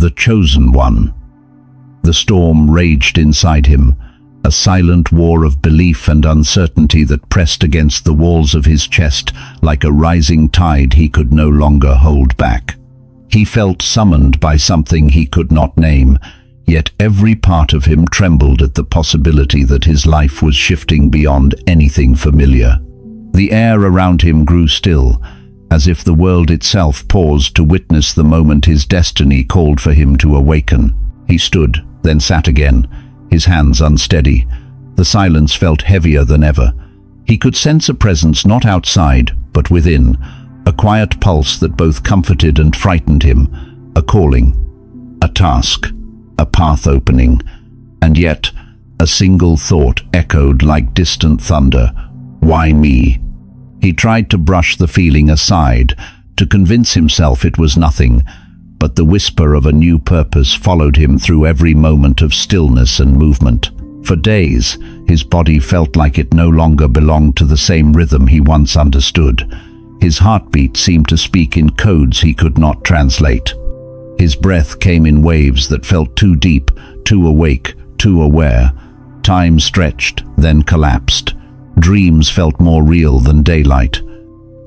The chosen one. The storm raged inside him, a silent war of belief and uncertainty that pressed against the walls of his chest like a rising tide he could no longer hold back. He felt summoned by something he could not name, yet every part of him trembled at the possibility that his life was shifting beyond anything familiar. The air around him grew still, as if the world itself paused to witness the moment his destiny called for him to awaken. He stood, then sat again, his hands unsteady. The silence felt heavier than ever. He could sense a presence not outside, but within, a quiet pulse that both comforted and frightened him, a calling, a task, a path opening, and yet a single thought echoed like distant thunder: why me? He tried to brush the feeling aside, to convince himself it was nothing, but the whisper of a new purpose followed him through every moment of stillness and movement. For days, his body felt like it no longer belonged to the same rhythm he once understood. His heartbeat seemed to speak in codes he could not translate. His breath came in waves that felt too deep, too awake, too aware. Time stretched, then collapsed. Dreams felt more real than daylight.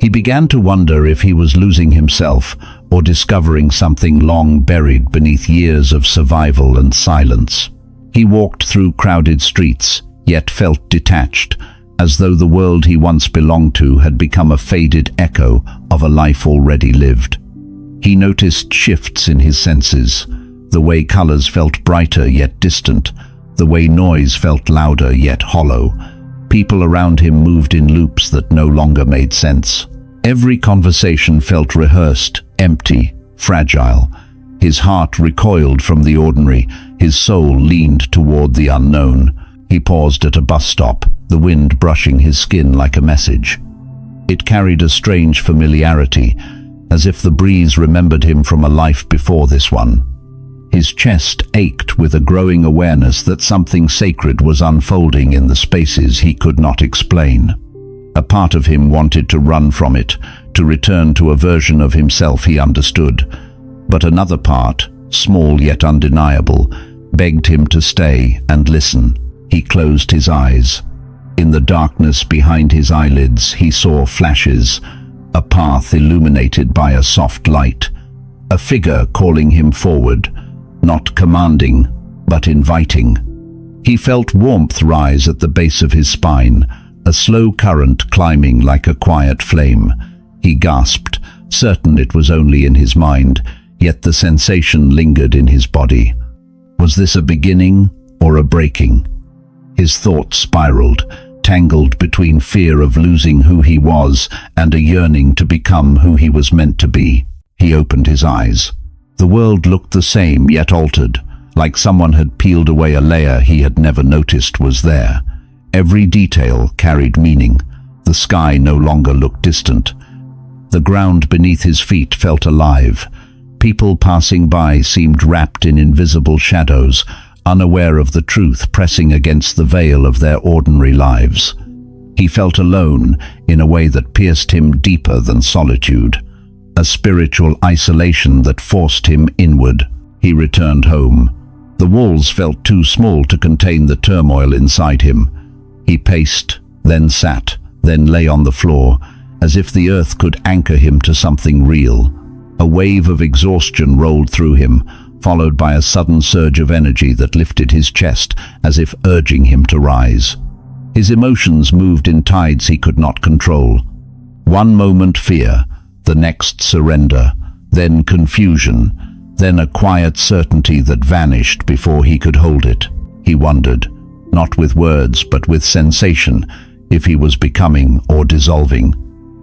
He began to wonder if he was losing himself or discovering something long buried beneath years of survival and silence. He walked through crowded streets, yet felt detached, as though the world he once belonged to had become a faded echo of a life already lived. He noticed shifts in his senses, the way colors felt brighter yet distant, the way noise felt louder yet hollow. People around him moved in loops that no longer made sense. Every conversation felt rehearsed, empty, fragile. His heart recoiled from the ordinary, his soul leaned toward the unknown. He paused at a bus stop, the wind brushing his skin like a message. It carried a strange familiarity, as if the breeze remembered him from a life before this one. His chest ached with a growing awareness that something sacred was unfolding in the spaces he could not explain. A part of him wanted to run from it, to return to a version of himself he understood. But another part, small yet undeniable, begged him to stay and listen. He closed his eyes. In the darkness behind his eyelids, he saw flashes, a path illuminated by a soft light, a figure calling him forward, not commanding, but inviting. He felt warmth rise at the base of his spine, a slow current climbing like a quiet flame. He gasped, certain it was only in his mind, yet the sensation lingered in his body. Was this a beginning or a breaking? His thoughts spiraled, tangled between fear of losing who he was and a yearning to become who he was meant to be. He opened his eyes. The world looked the same, yet altered, like someone had peeled away a layer he had never noticed was there. Every detail carried meaning. The sky no longer looked distant. The ground beneath his feet felt alive. People passing by seemed wrapped in invisible shadows, unaware of the truth pressing against the veil of their ordinary lives. He felt alone in a way that pierced him deeper than solitude, a spiritual isolation that forced him inward. He returned home. The walls felt too small to contain the turmoil inside him. He paced, then sat, then lay on the floor, as if the earth could anchor him to something real. A wave of exhaustion rolled through him, followed by a sudden surge of energy that lifted his chest as if urging him to rise. His emotions moved in tides he could not control. One moment fear, the next surrender, then confusion, then a quiet certainty that vanished before he could hold it. He wondered, not with words but with sensation, if he was becoming or dissolving.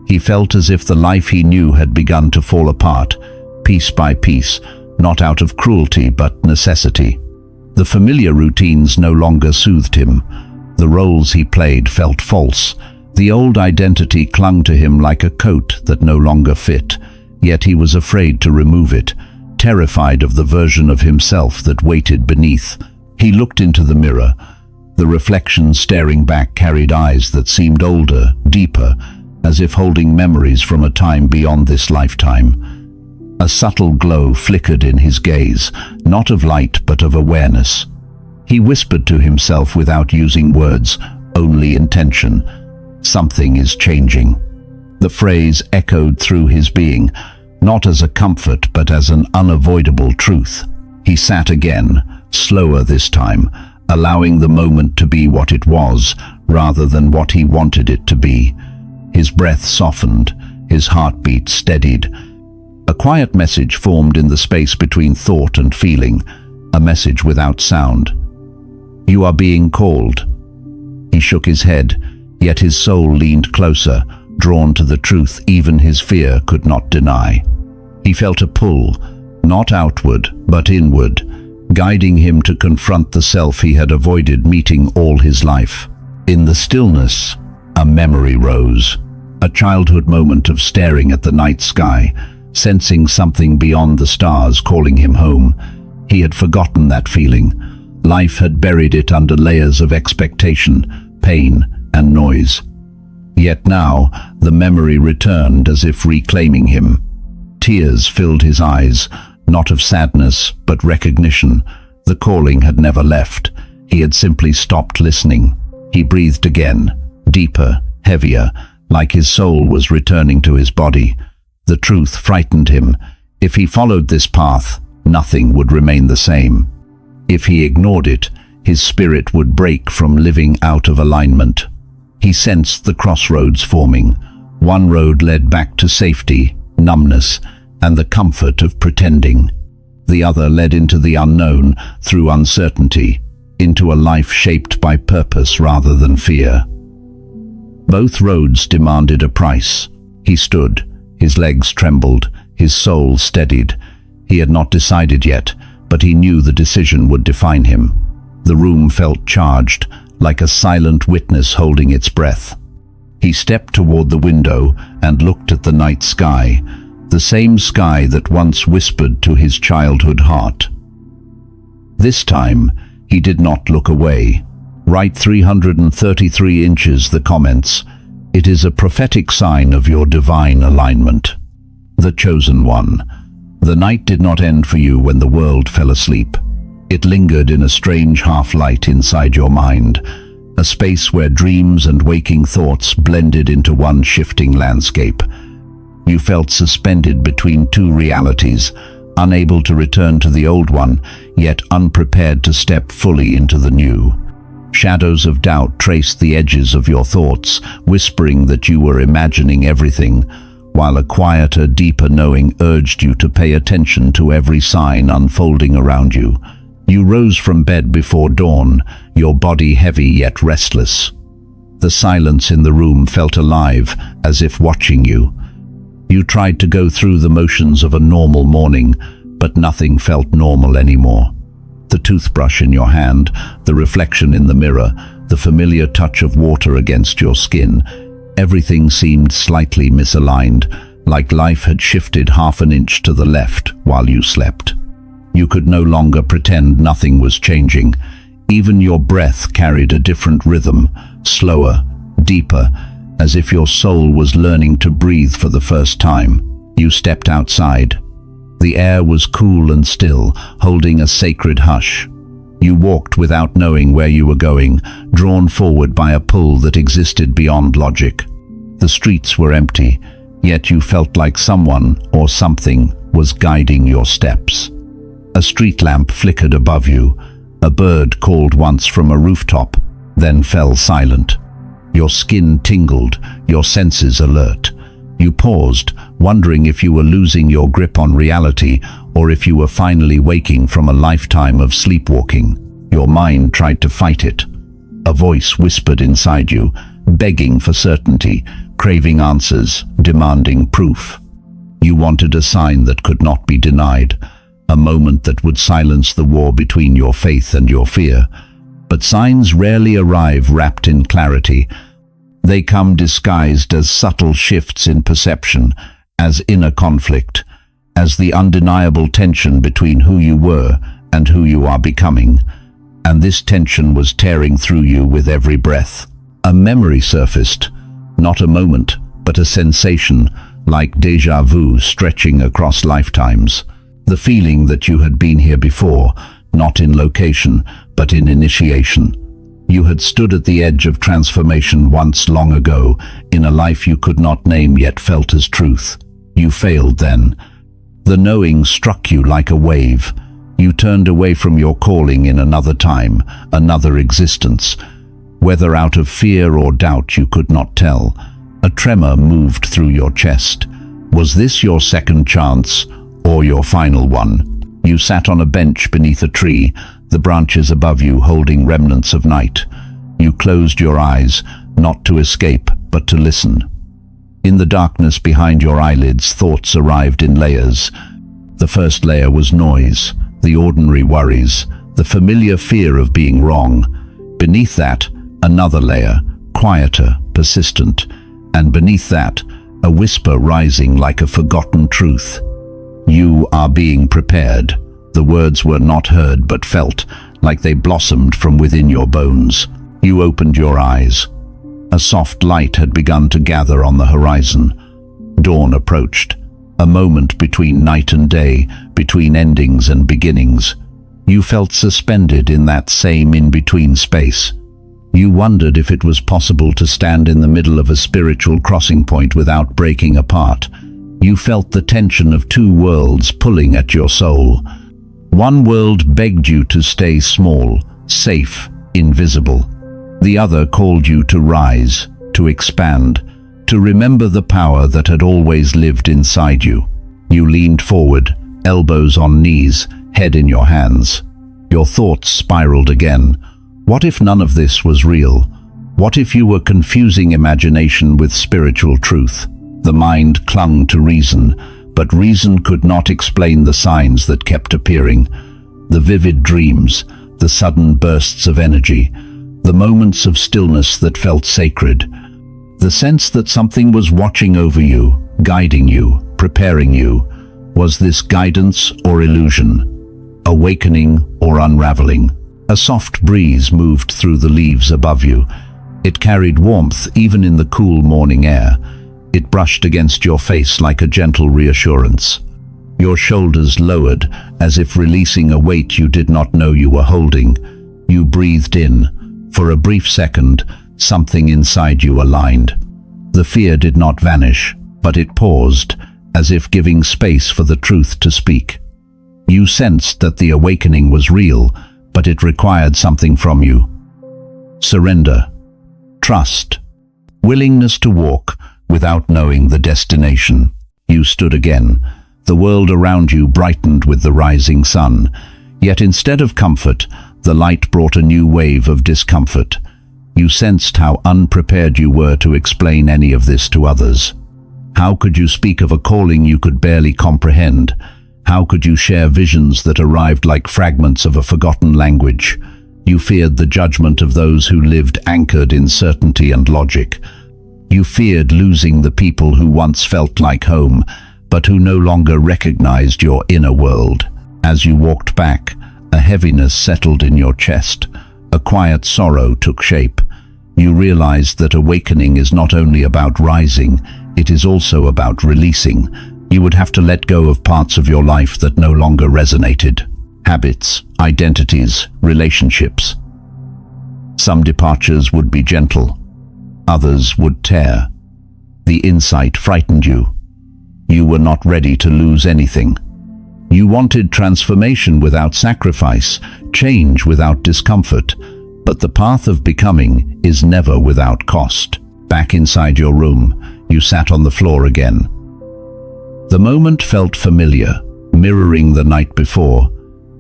He felt as if the life he knew had begun to fall apart, piece by piece, not out of cruelty but necessity. The familiar routines no longer soothed him. The roles he played felt false. The old identity clung to him like a coat that no longer fit, yet he was afraid to remove it, terrified of the version of himself that waited beneath. He looked into the mirror. The reflection staring back carried eyes that seemed older, deeper, as if holding memories from a time beyond this lifetime. A subtle glow flickered in his gaze, not of light but of awareness. He whispered to himself without using words, only intention. Something is changing. The phrase echoed through his being, not as a comfort but as an unavoidable truth. He sat again, slower this time, allowing the moment to be what it was, rather than what he wanted it to be. His breath softened, his heartbeat steadied. A quiet message formed in the space between thought and feeling, a message without sound. "You are being called." He shook his head, yet his soul leaned closer, drawn to the truth even his fear could not deny. He felt a pull, not outward but inward, guiding him to confront the self he had avoided meeting all his life. In the stillness, a memory rose, a childhood moment of staring at the night sky, sensing something beyond the stars calling him home. He had forgotten that feeling. Life had buried it under layers of expectation, pain, and noise. Yet now, the memory returned as if reclaiming him. Tears filled his eyes, not of sadness, but recognition. The calling had never left. He had simply stopped listening. He breathed again, deeper, heavier, like his soul was returning to his body. The truth frightened him. If he followed this path, nothing would remain the same. If he ignored it, his spirit would break from living out of alignment. He sensed the crossroads forming. One road led back to safety, numbness, and the comfort of pretending. The other led into the unknown, through uncertainty, into a life shaped by purpose rather than fear. Both roads demanded a price. He stood, his legs trembled, his soul steadied. He had not decided yet, but he knew the decision would define him. The room felt charged, like a silent witness holding its breath. He stepped toward the window and looked at the night sky, the same sky that once whispered to his childhood heart. This time, he did not look away. Write 333 inches the comments. It is a prophetic sign of your divine alignment. The chosen one. The night did not end for you when the world fell asleep. It lingered in a strange half-light inside your mind, a space where dreams and waking thoughts blended into one shifting landscape. You felt suspended between two realities, unable to return to the old one, yet unprepared to step fully into the new. Shadows of doubt traced the edges of your thoughts, whispering that you were imagining everything, while a quieter, deeper knowing urged you to pay attention to every sign unfolding around you. You rose from bed before dawn, your body heavy yet restless. The silence in the room felt alive, as if watching you. You tried to go through the motions of a normal morning, but nothing felt normal anymore. The toothbrush in your hand, the reflection in the mirror, the familiar touch of water against your skin, everything seemed slightly misaligned, like life had shifted half an inch to the left while you slept. You could no longer pretend nothing was changing. Even your breath carried a different rhythm, slower, deeper, as if your soul was learning to breathe for the first time. You stepped outside. The air was cool and still, holding a sacred hush. You walked without knowing where you were going, drawn forward by a pull that existed beyond logic. The streets were empty, yet you felt like someone or something was guiding your steps. A street lamp flickered above you. A bird called once from a rooftop, then fell silent. Your skin tingled, your senses alert. You paused, wondering if you were losing your grip on reality or if you were finally waking from a lifetime of sleepwalking. Your mind tried to fight it. A voice whispered inside you, begging for certainty, craving answers, demanding proof. You wanted a sign that could not be denied, a moment that would silence the war between your faith and your fear. But signs rarely arrive wrapped in clarity. They come disguised as subtle shifts in perception, as inner conflict, as the undeniable tension between who you were and who you are becoming. And this tension was tearing through you with every breath. A memory surfaced, not a moment, but a sensation, like déjà vu stretching across lifetimes. The feeling that you had been here before, not in location, but in initiation. You had stood at the edge of transformation once long ago, in a life you could not name yet felt as truth. You failed then. The knowing struck you like a wave. You turned away from your calling in another time, another existence. Whether out of fear or doubt you could not tell. A tremor moved through your chest. Was this your second chance, or your final one? You sat on a bench beneath a tree, the branches above you holding remnants of night. You closed your eyes, not to escape, but to listen. In the darkness behind your eyelids, thoughts arrived in layers. The first layer was noise, the ordinary worries, the familiar fear of being wrong. Beneath that, another layer, quieter, persistent, and beneath that, a whisper rising like a forgotten truth. You are being prepared. The words were not heard but felt, like they blossomed from within your bones. You opened your eyes. A soft light had begun to gather on the horizon. Dawn approached, a moment between night and day, between endings and beginnings. You felt suspended in that same in-between space. You wondered if it was possible to stand in the middle of a spiritual crossing point without breaking apart. You felt the tension of two worlds pulling at your soul. One world begged you to stay small, safe, invisible. The other called you to rise, to expand, to remember the power that had always lived inside you. You leaned forward, elbows on knees, head in your hands. Your thoughts spiraled again. What if none of this was real? What if you were confusing imagination with spiritual truth? The mind clung to reason, but reason could not explain the signs that kept appearing. The vivid dreams, the sudden bursts of energy, the moments of stillness that felt sacred. The sense that something was watching over you, guiding you, preparing you. Was this guidance or illusion? Awakening or unraveling? A soft breeze moved through the leaves above you. It carried warmth even in the cool morning air. It brushed against your face like a gentle reassurance. Your shoulders lowered, as if releasing a weight you did not know you were holding. You breathed in. For a brief second, something inside you aligned. The fear did not vanish, but it paused, as if giving space for the truth to speak. You sensed that the awakening was real, but it required something from you. Surrender, trust, willingness to walk without knowing the destination. You stood again. The world around you brightened with the rising sun. Yet instead of comfort, the light brought a new wave of discomfort. You sensed how unprepared you were to explain any of this to others. How could you speak of a calling you could barely comprehend? How could you share visions that arrived like fragments of a forgotten language? You feared the judgment of those who lived anchored in certainty and logic. You feared losing the people who once felt like home, but who no longer recognized your inner world. As you walked back, a heaviness settled in your chest. A quiet sorrow took shape. You realized that awakening is not only about rising, it is also about releasing. You would have to let go of parts of your life that no longer resonated. Habits, identities, relationships. Some departures would be gentle. Others would tear. The insight frightened you. You were not ready to lose anything. You wanted transformation without sacrifice, change without discomfort, but the path of becoming is never without cost. Back inside your room, you sat on the floor again. The moment felt familiar, mirroring the night before,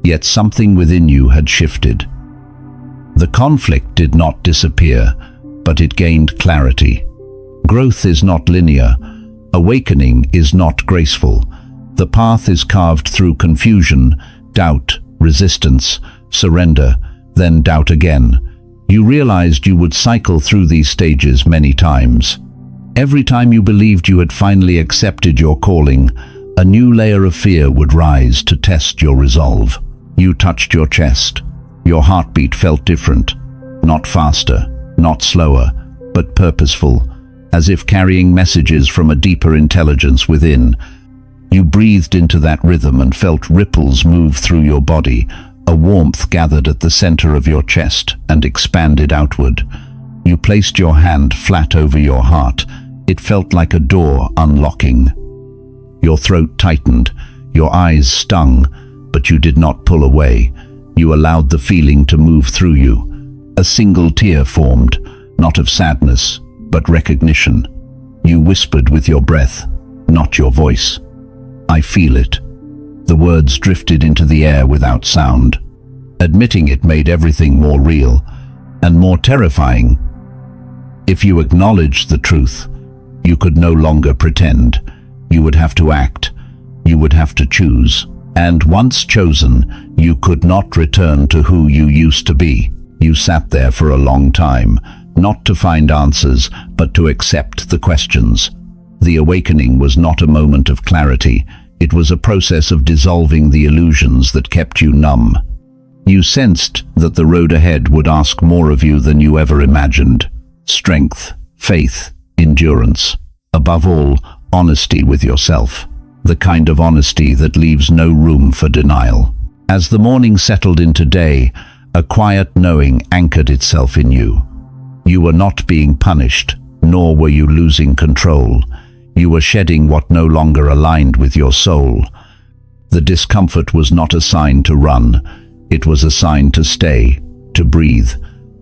yet something within you had shifted. The conflict did not disappear, but it gained clarity. Growth is not linear. Awakening is not graceful. The path is carved through confusion, doubt, resistance, surrender, then doubt again. You realized you would cycle through these stages many times. Every time you believed you had finally accepted your calling, a new layer of fear would rise to test your resolve. You touched your chest. Your heartbeat felt different. Not faster, not slower, but purposeful. as if carrying messages from a deeper intelligence within. You breathed into that rhythm and felt ripples move through your body. A warmth gathered at the center of your chest and expanded outward. You placed your hand flat over your heart. It felt like a door unlocking. Your throat tightened, your eyes stung, but you did not pull away. You allowed the feeling to move through you. A single tear formed, not of sadness, but recognition. You whispered with your breath, not your voice. "I feel it." The words drifted into the air without sound. Admitting it made everything more real and more terrifying. If you acknowledged the truth, you could no longer pretend. You would have to act. You would have to choose. And once chosen, you could not return to who you used to be. You sat there for a long time, not to find answers, but to accept the questions. The awakening was not a moment of clarity. It was a process of dissolving the illusions that kept you numb. You sensed that the road ahead would ask more of you than you ever imagined. Strength, faith, endurance. Above all, honesty with yourself. The kind of honesty that leaves no room for denial. As the morning settled into day, a quiet knowing anchored itself in you. You were not being punished, nor were you losing control. You were shedding what no longer aligned with your soul. The discomfort was not a sign to run. It was a sign to stay, to breathe,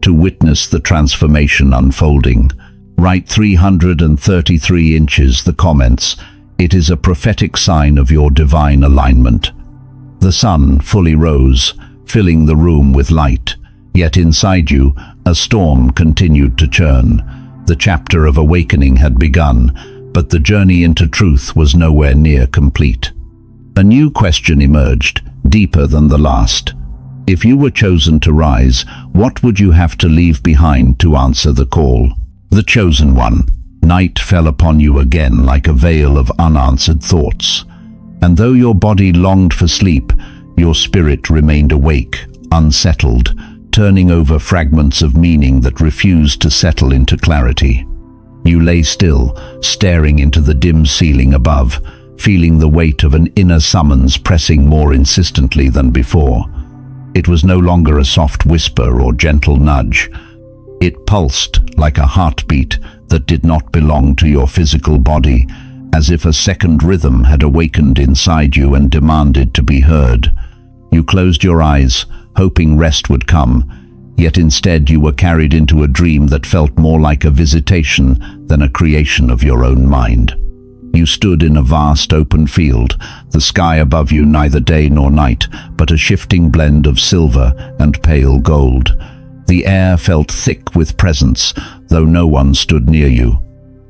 to witness the transformation unfolding. Write 333 inches, the comments. It is a prophetic sign of your divine alignment. The sun fully rose, filling the room with light. Yet inside you, a storm continued to churn. The chapter of awakening had begun, but the journey into truth was nowhere near complete. A new question emerged, deeper than the last. If you were chosen to rise, what would you have to leave behind to answer the call? The chosen one. Night fell upon you again like a veil of unanswered thoughts. And though your body longed for sleep, your spirit remained awake, unsettled, turning over fragments of meaning that refused to settle into clarity. You lay still, staring into the dim ceiling above, feeling the weight of an inner summons pressing more insistently than before. It was no longer a soft whisper or gentle nudge. It pulsed like a heartbeat that did not belong to your physical body, as if a second rhythm had awakened inside you and demanded to be heard. You closed your eyes, hoping rest would come, yet instead you were carried into a dream that felt more like a visitation than a creation of your own mind. You stood in a vast open field, the sky above you neither day nor night, but a shifting blend of silver and pale gold. The air felt thick with presence, though no one stood near you.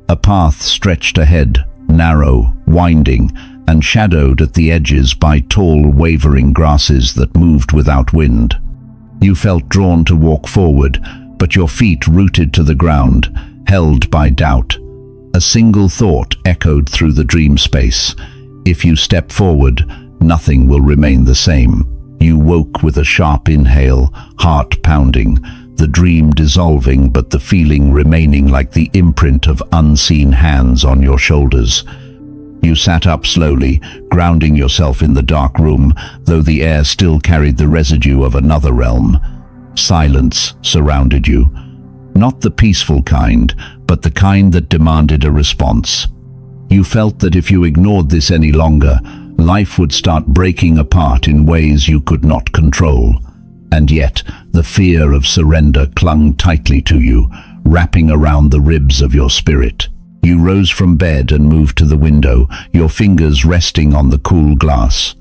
A path stretched ahead, narrow, winding, and shadowed at the edges by tall, wavering grasses that moved without wind. You felt drawn to walk forward, but your feet rooted to the ground, held by doubt. A single thought echoed through the dream space. If you step forward, nothing will remain the same. You woke with a sharp inhale, heart pounding, the dream dissolving but the feeling remaining like the imprint of unseen hands on your shoulders. You sat up slowly, grounding yourself in the dark room, though the air still carried the residue of another realm. Silence surrounded you. Not the peaceful kind, but the kind that demanded a response. You felt that if you ignored this any longer, life would start breaking apart in ways you could not control. And yet, the fear of surrender clung tightly to you, wrapping around the ribs of your spirit. You rose from bed and moved to the window, your fingers resting on the cool glass.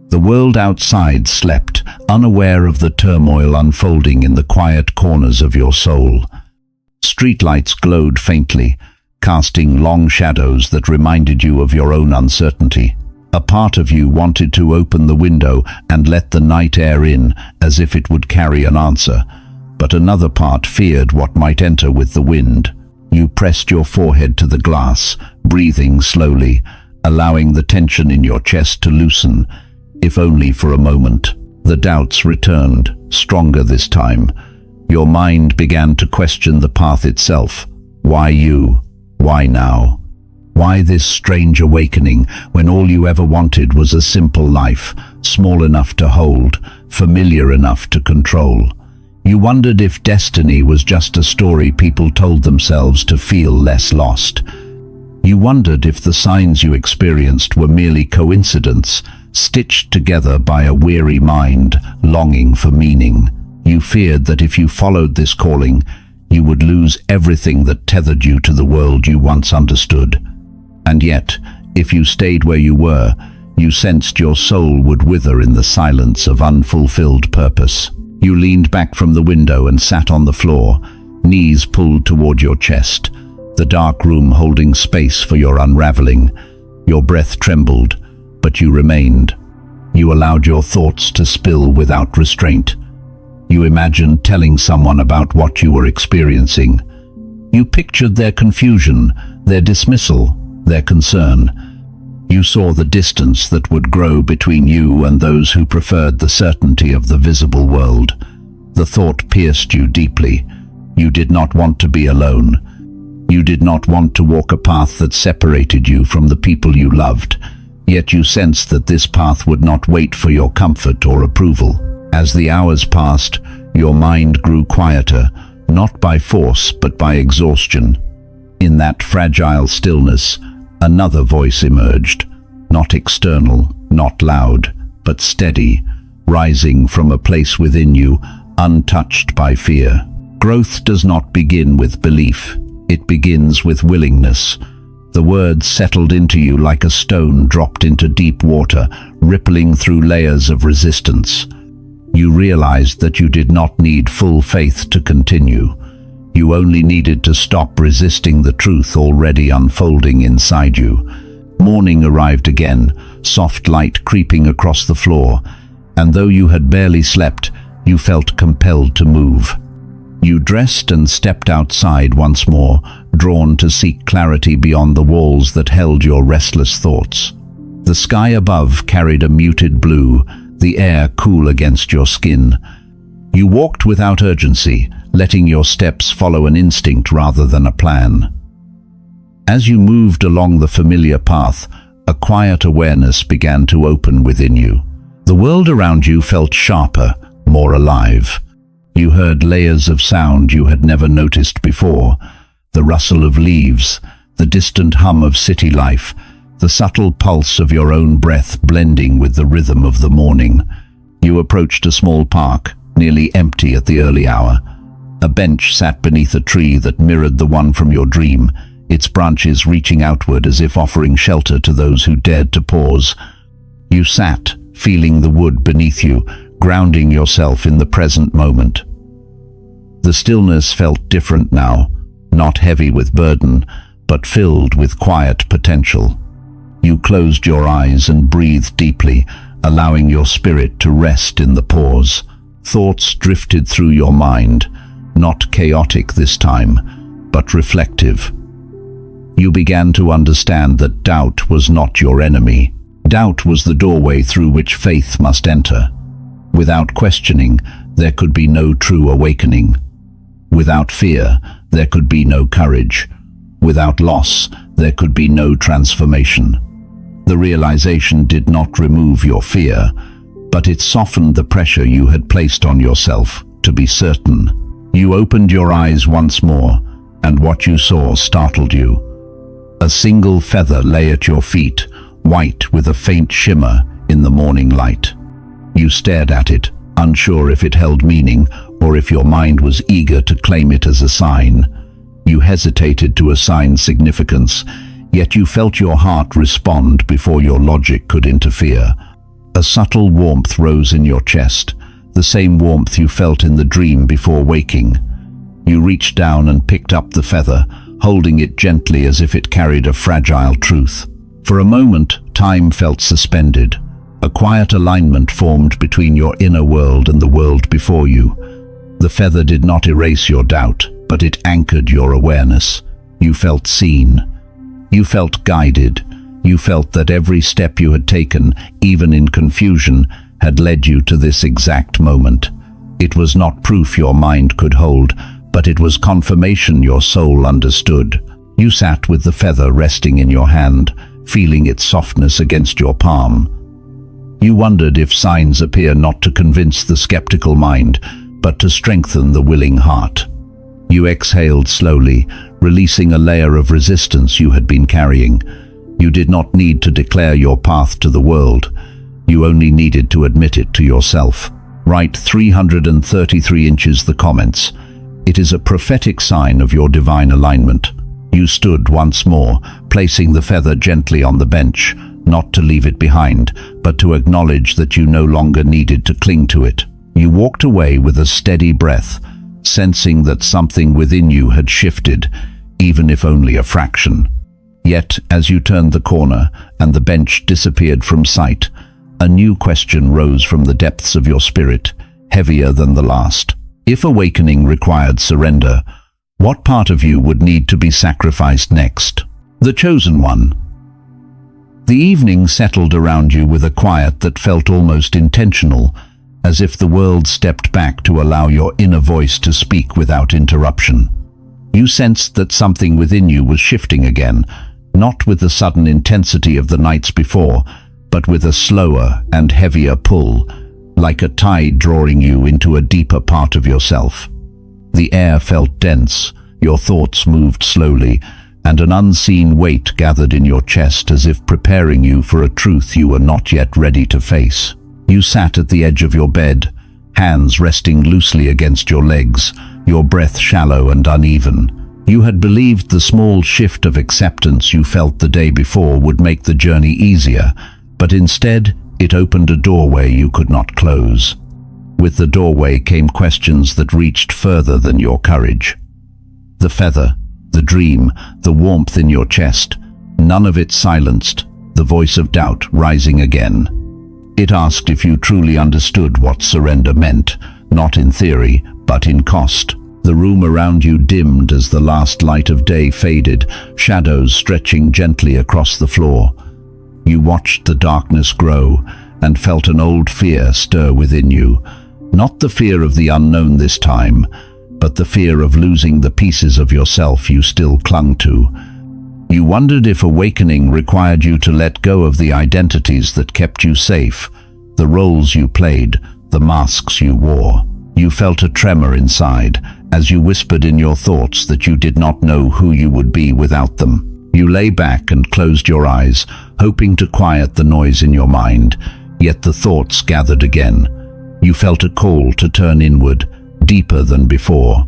The world outside slept, unaware of the turmoil unfolding in the quiet corners of your soul. Streetlights glowed faintly, casting long shadows that reminded you of your own uncertainty. A part of you wanted to open the window and let the night air in, as if it would carry an answer, but another part feared what might enter with the wind. You pressed your forehead to the glass, breathing slowly, allowing the tension in your chest to loosen, if only for a moment. The doubts returned, stronger this time. Your mind began to question the path itself. Why you? Why now? Why this strange awakening when all you ever wanted was a simple life, small enough to hold, familiar enough to control? You wondered if destiny was just a story people told themselves to feel less lost. You wondered if the signs you experienced were merely coincidence, stitched together by a weary mind longing for meaning. You feared that if you followed this calling, you would lose everything that tethered you to the world you once understood. And yet, if you stayed where you were, you sensed your soul would wither in the silence of unfulfilled purpose. You leaned back from the window and sat on the floor, knees pulled toward your chest, the dark room holding space for your unraveling. Your breath trembled, but you remained. You allowed your thoughts to spill without restraint. You imagined telling someone about what you were experiencing. You pictured their confusion, their dismissal, their concern. You saw the distance that would grow between you and those who preferred the certainty of the visible world. The thought pierced you deeply. You did not want to be alone. You did not want to walk a path that separated you from the people you loved. Yet you sensed that this path would not wait for your comfort or approval. As the hours passed, your mind grew quieter, not by force but by exhaustion. In that fragile stillness, another voice emerged, not external, not loud, but steady, rising from a place within you, untouched by fear. Growth does not begin with belief. It begins with willingness. The words settled into you like a stone dropped into deep water, rippling through layers of resistance. You realized that you did not need full faith to continue. You only needed to stop resisting the truth already unfolding inside you. Morning arrived again, soft light creeping across the floor, and though you had barely slept, you felt compelled to move. You dressed and stepped outside once more, drawn to seek clarity beyond the walls that held your restless thoughts. The sky above carried a muted blue, the air cool against your skin. You walked without urgency, letting your steps follow an instinct rather than a plan. As you moved along the familiar path, a quiet awareness began to open within you. The world around you felt sharper, more alive. You heard layers of sound you had never noticed before, the rustle of leaves, the distant hum of city life, the subtle pulse of your own breath blending with the rhythm of the morning. You approached a small park, nearly empty at the early hour. A bench sat beneath a tree that mirrored the one from your dream, its branches reaching outward as if offering shelter to those who dared to pause. You sat, feeling the wood beneath you, grounding yourself in the present moment. The stillness felt different now, not heavy with burden, but filled with quiet potential. You closed your eyes and breathed deeply, allowing your spirit to rest in the pause. Thoughts drifted through your mind, not chaotic this time, but reflective. You began to understand that doubt was not your enemy. Doubt was the doorway through which faith must enter. Without questioning, there could be no true awakening. Without fear, there could be no courage. Without loss, there could be no transformation. The realization did not remove your fear, but it softened the pressure you had placed on yourself to be certain. You opened your eyes once more, and what you saw startled you. A single feather lay at your feet, white with a faint shimmer in the morning light. You stared at it, unsure if it held meaning or if your mind was eager to claim it as a sign. You hesitated to assign significance, yet you felt your heart respond before your logic could interfere. A subtle warmth rose in your chest, the same warmth you felt in the dream before waking. You reached down and picked up the feather, holding it gently as if it carried a fragile truth. For a moment, time felt suspended. A quiet alignment formed between your inner world and the world before you. The feather did not erase your doubt, but it anchored your awareness. You felt seen. You felt guided. You felt that every step you had taken, even in confusion, had led you to this exact moment. It was not proof your mind could hold, but it was confirmation your soul understood. You sat with the feather resting in your hand, feeling its softness against your palm. You wondered if signs appear not to convince the skeptical mind, but to strengthen the willing heart. You exhaled slowly, releasing a layer of resistance you had been carrying. You did not need to declare your path to the world. You only needed to admit it to yourself. Write 333 inches the comments. It is a prophetic sign of your divine alignment. You stood once more, placing the feather gently on the bench, not to leave it behind, but to acknowledge that you no longer needed to cling to it. You walked away with a steady breath, sensing that something within you had shifted, even if only a fraction. Yet, as you turned the corner and the bench disappeared from sight, a new question rose from the depths of your spirit, heavier than the last. If awakening required surrender, what part of you would need to be sacrificed next? The chosen one. The evening settled around you with a quiet that felt almost intentional, as if the world stepped back to allow your inner voice to speak without interruption. You sensed that something within you was shifting again, not with the sudden intensity of the nights before, but with a slower and heavier pull, like a tide drawing you into a deeper part of yourself. The air felt dense, your thoughts moved slowly, and an unseen weight gathered in your chest as if preparing you for a truth you were not yet ready to face. You sat at the edge of your bed, hands resting loosely against your legs, your breath shallow and uneven. You had believed the small shift of acceptance you felt the day before would make the journey easier, but instead it opened a doorway you could not close. With the doorway came questions that reached further than your courage. The feather, the dream, the warmth in your chest, none of it silenced, the voice of doubt rising again. It asked if you truly understood what surrender meant, not in theory, but in cost. The room around you dimmed as the last light of day faded, shadows stretching gently across the floor. You watched the darkness grow and felt an old fear stir within you. Not the fear of the unknown this time, but the fear of losing the pieces of yourself you still clung to. You wondered if awakening required you to let go of the identities that kept you safe, the roles you played, the masks you wore. You felt a tremor inside as you whispered in your thoughts that you did not know who you would be without them. You lay back and closed your eyes, hoping to quiet the noise in your mind, yet the thoughts gathered again. You felt a call to turn inward, deeper than before.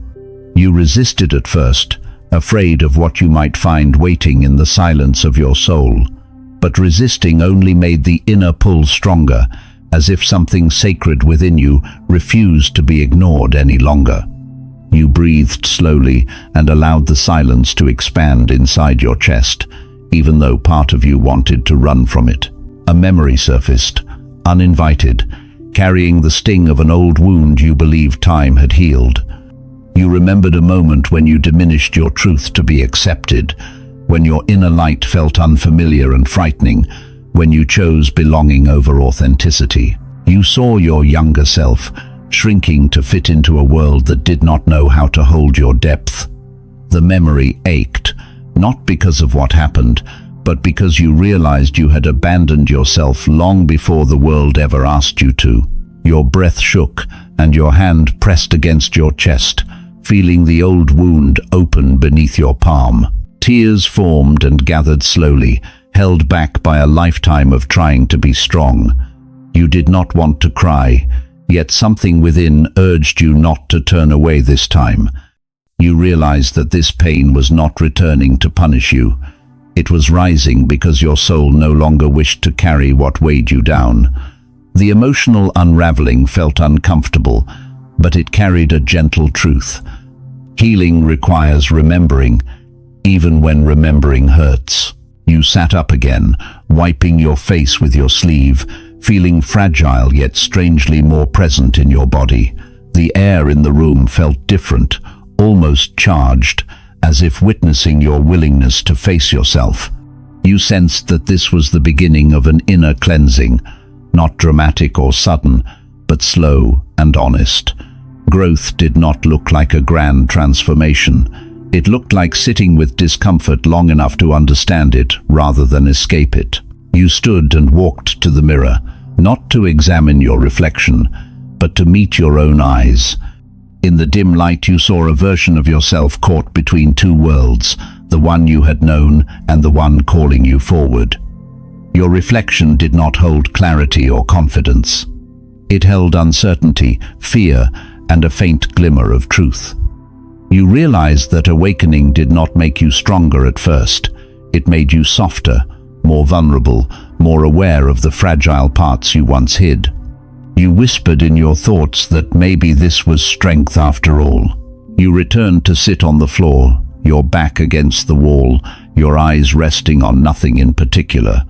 You resisted at first, afraid of what you might find waiting in the silence of your soul. But resisting only made the inner pull stronger, as if something sacred within you refused to be ignored any longer. You breathed slowly and allowed the silence to expand inside your chest, even though part of you wanted to run from it. A memory surfaced, uninvited, carrying the sting of an old wound you believed time had healed. You remembered a moment when you diminished your truth to be accepted, when your inner light felt unfamiliar and frightening, when you chose belonging over authenticity. You saw your younger self, shrinking to fit into a world that did not know how to hold your depth. The memory ached, not because of what happened, but because you realized you had abandoned yourself long before the world ever asked you to. Your breath shook, and your hand pressed against your chest, feeling the old wound open beneath your palm. Tears formed and gathered slowly, held back by a lifetime of trying to be strong. You did not want to cry, yet something within urged you not to turn away this time. You realized that this pain was not returning to punish you. It was rising because your soul no longer wished to carry what weighed you down. The emotional unraveling felt uncomfortable, but it carried a gentle truth. Healing requires remembering, even when remembering hurts. You sat up again, wiping your face with your sleeve, feeling fragile yet strangely more present in your body. The air in the room felt different, almost charged, as if witnessing your willingness to face yourself. You sensed that this was the beginning of an inner cleansing, not dramatic or sudden, but slow and honest. Growth did not look like a grand transformation. It looked like sitting with discomfort long enough to understand it rather than escape it. You stood and walked to the mirror, not to examine your reflection, but to meet your own eyes. In the dim light you saw a version of yourself caught between two worlds, the one you had known and the one calling you forward. Your reflection did not hold clarity or confidence. It held uncertainty, fear, and a faint glimmer of truth. You realized that awakening did not make you stronger at first. It made you softer, more vulnerable, more aware of the fragile parts you once hid. You whispered in your thoughts that maybe this was strength after all. You returned to sit on the floor, your back against the wall, your eyes resting on nothing in particular.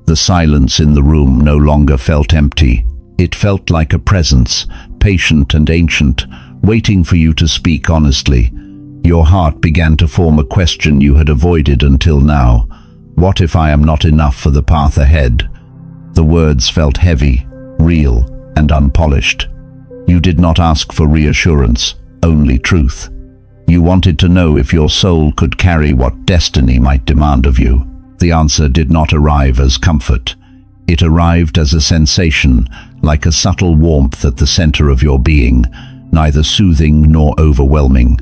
The silence in the room no longer felt empty. It felt like a presence, patient and ancient, waiting for you to speak honestly. Your heart began to form a question you had avoided until now. What if I am not enough for the path ahead? The words felt heavy, real, and unpolished. You did not ask for reassurance, only truth. You wanted to know if your soul could carry what destiny might demand of you. The answer did not arrive as comfort. It arrived as a sensation, like a subtle warmth at the center of your being, neither soothing nor overwhelming.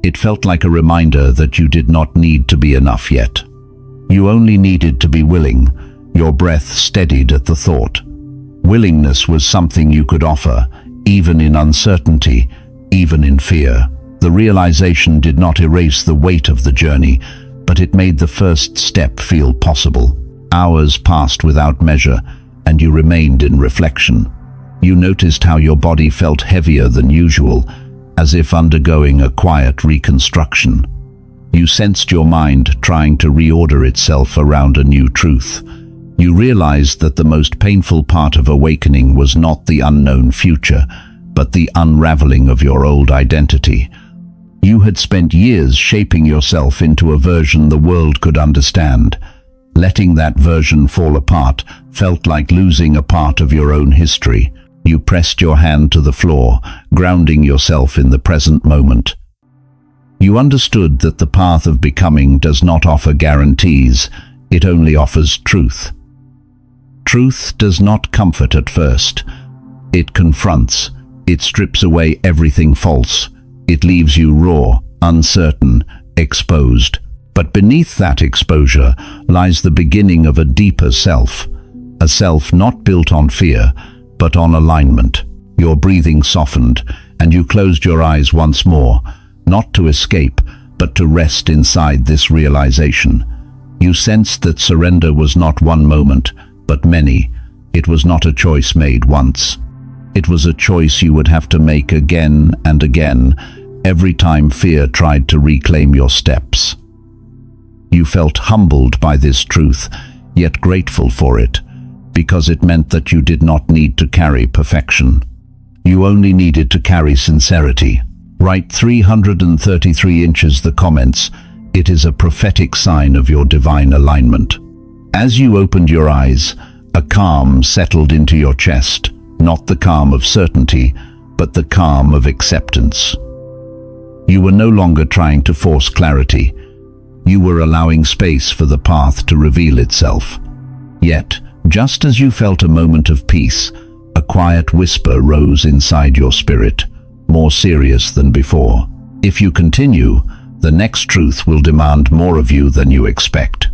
It felt like a reminder that you did not need to be enough yet. You only needed to be willing. Your breath steadied at the thought. Willingness was something you could offer, even in uncertainty, even in fear. The realization did not erase the weight of the journey, but it made the first step feel possible. Hours passed without measure, and you remained in reflection. You noticed how your body felt heavier than usual, as if undergoing a quiet reconstruction. You sensed your mind trying to reorder itself around a new truth. You realized that the most painful part of awakening was not the unknown future, but the unraveling of your old identity. You had spent years shaping yourself into a version the world could understand. Letting that version fall apart felt like losing a part of your own history. You pressed your hand to the floor, grounding yourself in the present moment. You understood that the path of becoming does not offer guarantees, it only offers truth. Truth does not comfort at first. It confronts. It strips away everything false. It leaves you raw, uncertain, exposed. But beneath that exposure lies the beginning of a deeper self. A self not built on fear, but on alignment. Your breathing softened, and you closed your eyes once more, not to escape, but to rest inside this realization. You sensed that surrender was not one moment, but many. It was not a choice made once. It was a choice you would have to make again and again, every time fear tried to reclaim your steps. You felt humbled by this truth, yet grateful for it, because it meant that you did not need to carry perfection. You only needed to carry sincerity. Write 333 inches the comments. It is a prophetic sign of your divine alignment. As you opened your eyes, a calm settled into your chest, not the calm of certainty, but the calm of acceptance. You were no longer trying to force clarity. You were allowing space for the path to reveal itself. Yet, just as you felt a moment of peace, a quiet whisper rose inside your spirit, more serious than before. If you continue, the next truth will demand more of you than you expect.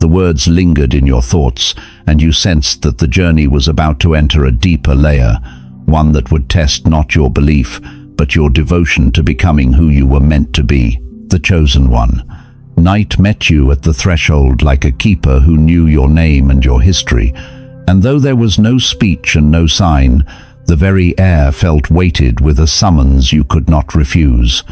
The words lingered in your thoughts, and you sensed that the journey was about to enter a deeper layer, one that would test not your belief, but your devotion to becoming who you were meant to be, the chosen one. Night met you at the threshold like a keeper who knew your name and your history, and though there was no speech and no sign, the very air felt weighted with a summons you could not refuse.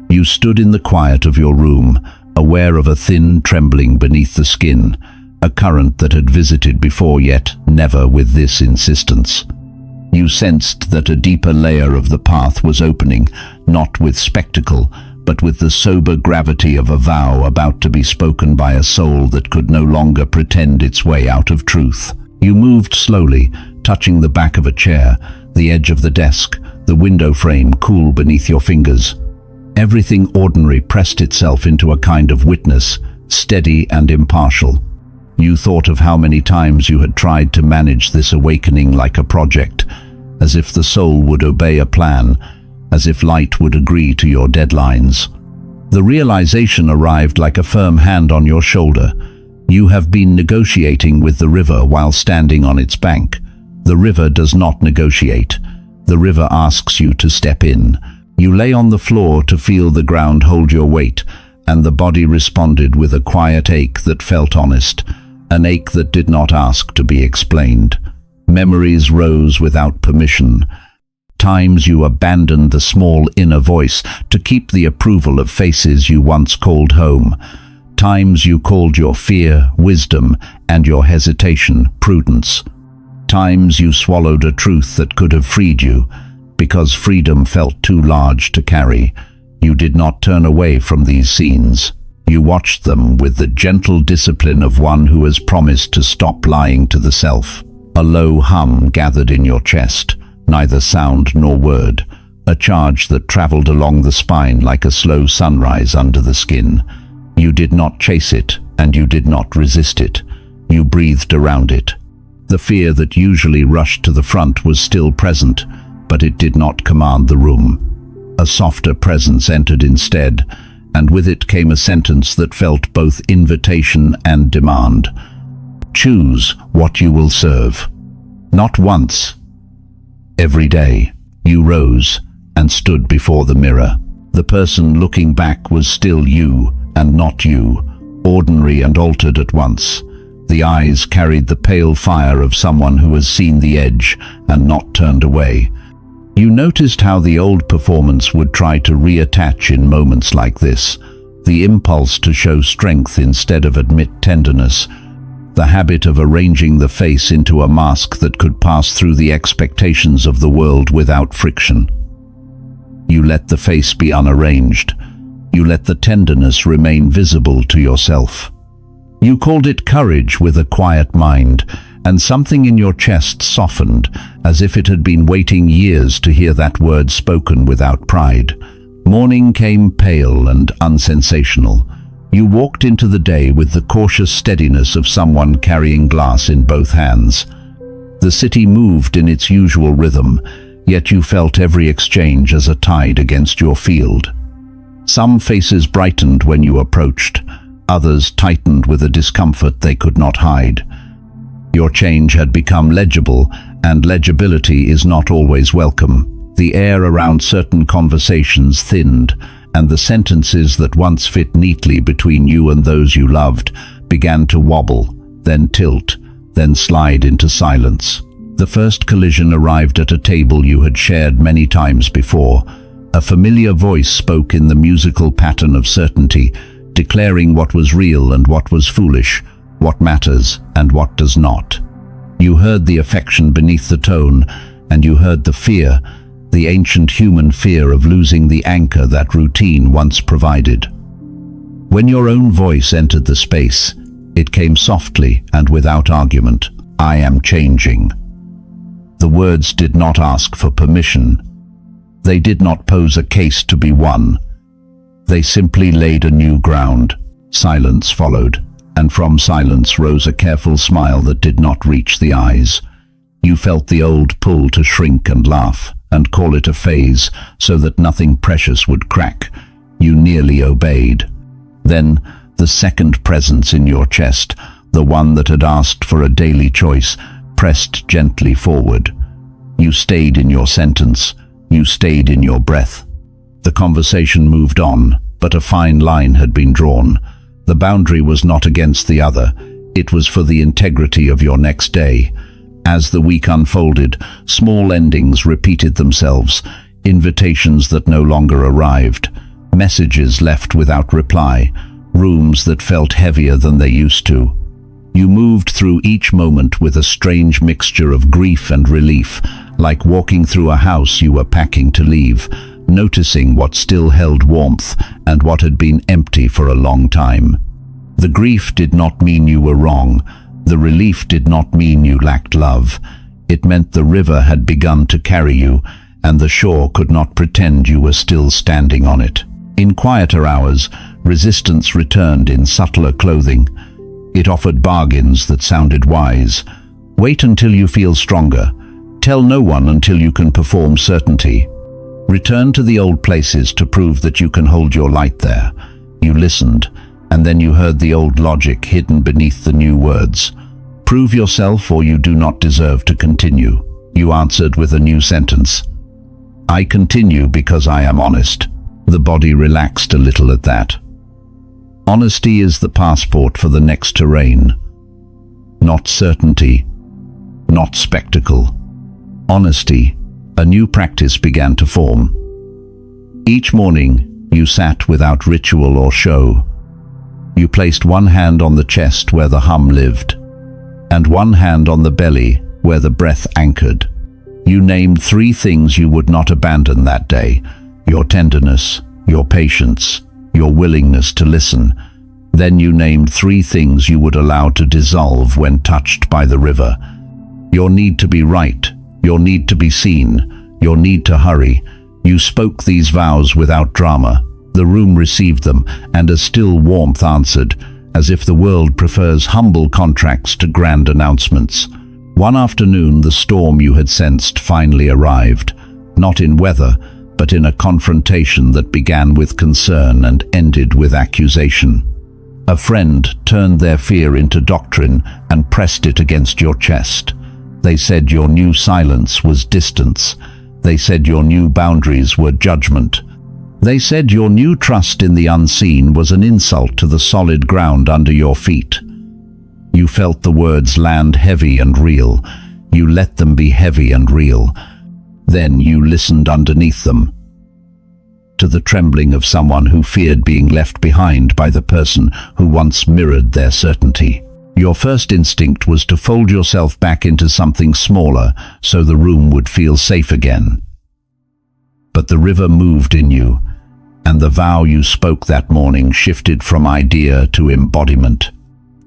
You stood in the quiet of your room, aware of a thin trembling beneath the skin, a current that had visited before, yet never with this insistence. You sensed that a deeper layer of the path was opening, not with spectacle, but with the sober gravity of a vow about to be spoken by a soul that could no longer pretend its way out of truth. You moved slowly, touching the back of a chair, the edge of the desk, the window frame cool beneath your fingers. Everything ordinary pressed itself into a kind of witness, steady and impartial. You thought of how many times you had tried to manage this awakening like a project, as if the soul would obey a plan, as if light would agree to your deadlines. The realization arrived like a firm hand on your shoulder. You have been negotiating with the river while standing on its bank. The river does not negotiate. The river asks you to step in. You lay on the floor to feel the ground hold your weight, and the body responded with a quiet ache that felt honest, an ache that did not ask to be explained. Memories rose without permission. Times you abandoned the small inner voice to keep the approval of faces you once called home. Times you called your fear wisdom and your hesitation prudence. Times you swallowed a truth that could have freed you, because freedom felt too large to carry. You did not turn away from these scenes. You watched them with the gentle discipline of one who has promised to stop lying to the self. A low hum gathered in your chest, neither sound nor word, a charge that traveled along the spine like a slow sunrise under the skin. You did not chase it, and you did not resist it. You breathed around it. The fear that usually rushed to the front was still present, but it did not command the room. A softer presence entered instead, and with it came a sentence that felt both invitation and demand. Choose what you will serve. Not once. Every day. You rose and stood before the mirror. The person looking back was still you, and not you, ordinary and altered at once. The eyes carried the pale fire of someone who has seen the edge and not turned away. You noticed how the old performance would try to reattach in moments like this, the impulse to show strength instead of admit tenderness, the habit of arranging the face into a mask that could pass through the expectations of the world without friction. You let the face be unarranged. You let the tenderness remain visible to yourself. You called it courage with a quiet mind, and something in your chest softened, as if it had been waiting years to hear that word spoken without pride. Morning came pale and unsensational. You walked into the day with the cautious steadiness of someone carrying glass in both hands. The city moved in its usual rhythm, yet you felt every exchange as a tide against your field. Some faces brightened when you approached, others tightened with a discomfort they could not hide. Your change had become legible, and legibility is not always welcome. The air around certain conversations thinned, and the sentences that once fit neatly between you and those you loved began to wobble, then tilt, then slide into silence. The first collision arrived at a table you had shared many times before. A familiar voice spoke in the musical pattern of certainty, declaring what was real and what was foolish, what matters and what does not. You heard the affection beneath the tone, and you heard the fear, the ancient human fear of losing the anchor that routine once provided. When your own voice entered the space, it came softly and without argument. I am changing. The words did not ask for permission. They did not pose a case to be won. They simply laid a new ground. Silence followed, and from silence rose a careful smile that did not reach the eyes. You felt the old pull to shrink and laugh, and call it a phase, so that nothing precious would crack. You nearly obeyed. Then, the second presence in your chest, the one that had asked for a daily choice, pressed gently forward. You stayed in your sentence. You stayed in your breath. The conversation moved on, but a fine line had been drawn. The boundary was not against the other. It was for the integrity of your next day. As the week unfolded, small endings repeated themselves, invitations that no longer arrived, messages left without reply, rooms that felt heavier than they used to. You moved through each moment with a strange mixture of grief and relief, like walking through a house you were packing to leave, noticing what still held warmth and what had been empty for a long time. The grief did not mean you were wrong. The relief did not mean you lacked love. It meant the river had begun to carry you, and the shore could not pretend you were still standing on it. In quieter hours, resistance returned in subtler clothing. It offered bargains that sounded wise. Wait until you feel stronger. Tell no one until you can perform certainty. Return to the old places to prove that you can hold your light there. You listened, and then you heard the old logic hidden beneath the new words. Prove yourself or you do not deserve to continue. You answered with a new sentence. I continue because I am honest. The body relaxed a little at that. Honesty is the passport for the next terrain. Not certainty, not spectacle. Honesty. A new practice began to form. Each morning, you sat without ritual or show. You placed one hand on the chest where the hum lived, and one hand on the belly where the breath anchored. You named 3 things you would not abandon that day: your tenderness, your patience, your willingness to listen. Then you named 3 things you would allow to dissolve when touched by the river: your need to be right, your need to be seen, your need to hurry. You spoke these vows without drama. The room received them, and a still warmth answered, as if the world prefers humble contracts to grand announcements. One afternoon, the storm you had sensed finally arrived, not in weather, but in a confrontation that began with concern and ended with accusation. A friend turned their fear into doctrine and pressed it against your chest. They said your new silence was distance. They said your new boundaries were judgment. They said your new trust in the unseen was an insult to the solid ground under your feet. You felt the words land heavy and real. You let them be heavy and real. Then you listened underneath them, to the trembling of someone who feared being left behind by the person who once mirrored their certainty. Your first instinct was to fold yourself back into something smaller so the room would feel safe again. But the river moved in you, and the vow you spoke that morning shifted from idea to embodiment.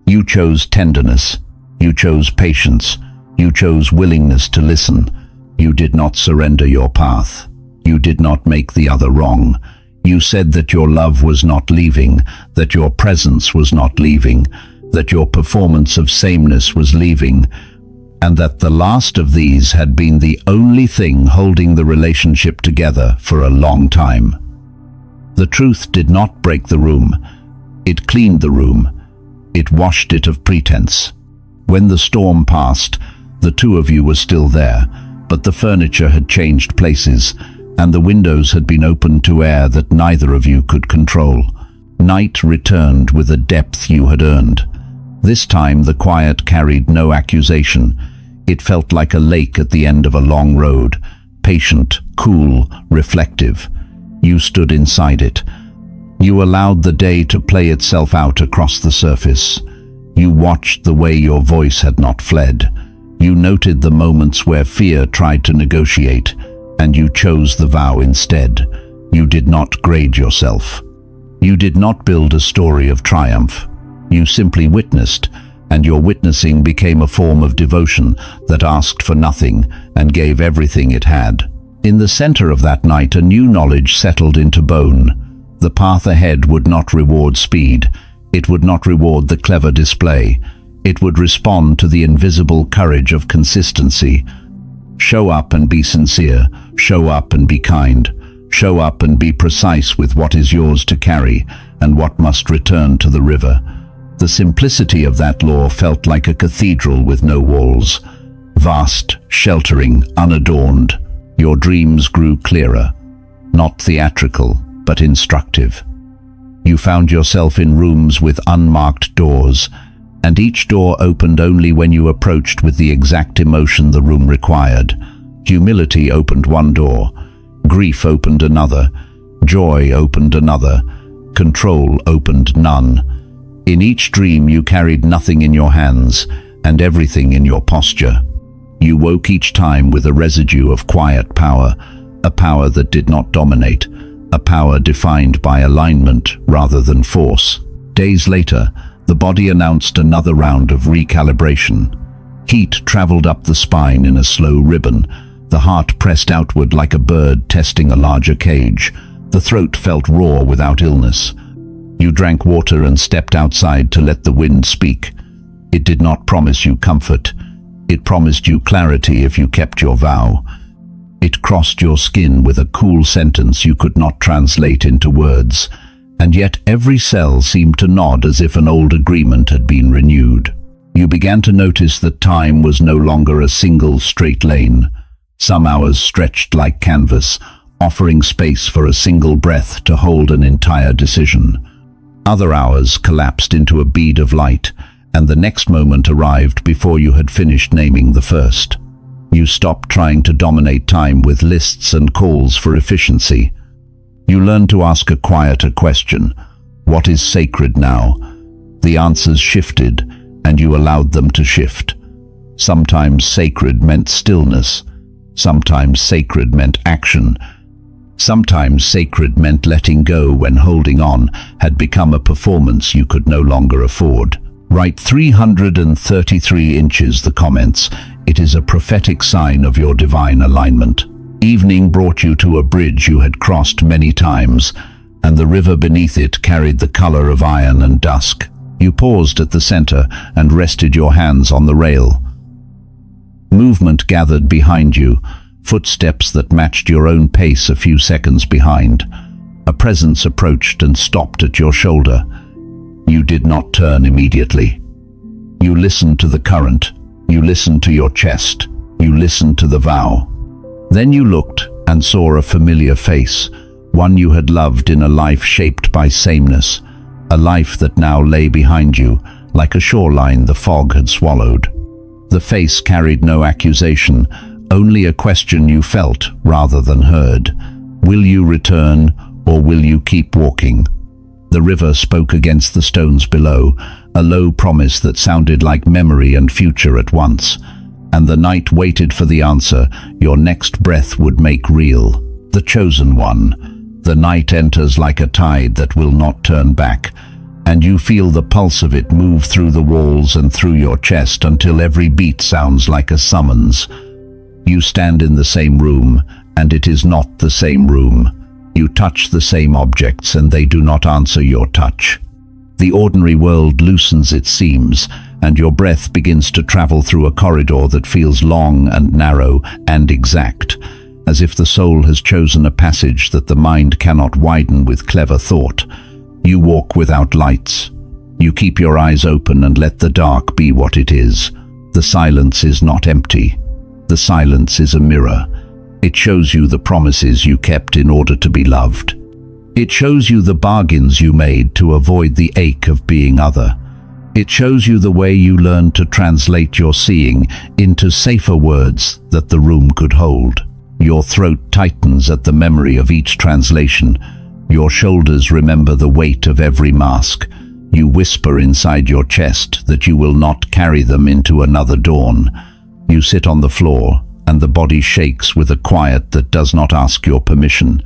You chose tenderness, you chose patience, you chose willingness to listen. You did not surrender your path. You did not make the other wrong. You said that your love was not leaving, that your presence was not leaving, that your performance of sameness was leaving, and that the last of these had been the only thing holding the relationship together for a long time. The truth did not break the room. It cleaned the room. It washed it of pretense. When the storm passed, the 2 of you were still there, but the furniture had changed places, and the windows had been opened to air that neither of you could control. Night returned with a depth you had earned. This time the quiet carried no accusation. It felt like a lake at the end of a long road, patient, cool, reflective. You stood inside it. You allowed the day to play itself out across the surface. You watched the way your voice had not fled. You noted the moments where fear tried to negotiate, and you chose the vow instead. You did not grade yourself. You did not build a story of triumph. You simply witnessed, and your witnessing became a form of devotion that asked for nothing and gave everything it had. In the center of that night, a new knowledge settled into bone. The path ahead would not reward speed. It would not reward the clever display. It would respond to the invisible courage of consistency. Show up and be sincere. Show up and be kind. Show up and be precise with what is yours to carry and what must return to the river. The simplicity of that law felt like a cathedral with no walls. Vast, sheltering, unadorned. Your dreams grew clearer, not theatrical, but instructive. You found yourself in rooms with unmarked doors, and each door opened only when you approached with the exact emotion the room required. Humility opened one door, grief opened another, joy opened another, control opened none. In each dream you carried nothing in your hands and everything in your posture. You woke each time with a residue of quiet power, a power that did not dominate, a power defined by alignment rather than force. Days later, the body announced another round of recalibration. Heat traveled up the spine in a slow ribbon. The heart pressed outward like a bird testing a larger cage. The throat felt raw without illness. You drank water and stepped outside to let the wind speak. It did not promise you comfort. It promised you clarity if you kept your vow. It crossed your skin with a cool sentence you could not translate into words, and yet every cell seemed to nod as if an old agreement had been renewed. You began to notice that time was no longer a single straight lane. Some hours stretched like canvas, offering space for a single breath to hold an entire decision. Other hours collapsed into a bead of light, and the next moment arrived before you had finished naming the first. You stopped trying to dominate time with lists and calls for efficiency. You learned to ask a quieter question: what is sacred now? The answers shifted, and you allowed them to shift. Sometimes sacred meant stillness. Sometimes sacred meant action. Sometimes sacred meant letting go when holding on had become a performance you could no longer afford. Write 333 inches, the comments. It is a prophetic sign of your divine alignment. Evening brought you to a bridge you had crossed many times, and the river beneath it carried the color of iron and dusk. You paused at the center and rested your hands on the rail. Movement gathered behind you, footsteps that matched your own pace a few seconds behind. A presence approached and stopped at your shoulder. You did not turn immediately. You listened to the current. You listened to your chest. You listened to the vow. Then you looked and saw a familiar face, one you had loved in a life shaped by sameness, a life that now lay behind you, like a shoreline the fog had swallowed. The face carried no accusation, only a question you felt rather than heard. Will you return, or will you keep walking? The river spoke against the stones below, a low promise that sounded like memory and future at once. And the night waited for the answer your next breath would make real. The chosen one. The night enters like a tide that will not turn back, and you feel the pulse of it move through the walls and through your chest until every beat sounds like a summons. You stand in the same room, and it is not the same room. You touch the same objects, and they do not answer your touch. The ordinary world loosens its seams, and your breath begins to travel through a corridor that feels long and narrow and exact, as if the soul has chosen a passage that the mind cannot widen with clever thought. You walk without lights. You keep your eyes open and let the dark be what it is. The silence is not empty. The silence is a mirror. It shows you the promises you kept in order to be loved. It shows you the bargains you made to avoid the ache of being other. It shows you the way you learned to translate your seeing into safer words that the room could hold. Your throat tightens at the memory of each translation. Your shoulders remember the weight of every mask. You whisper inside your chest that you will not carry them into another dawn. You sit on the floor, and the body shakes with a quiet that does not ask your permission.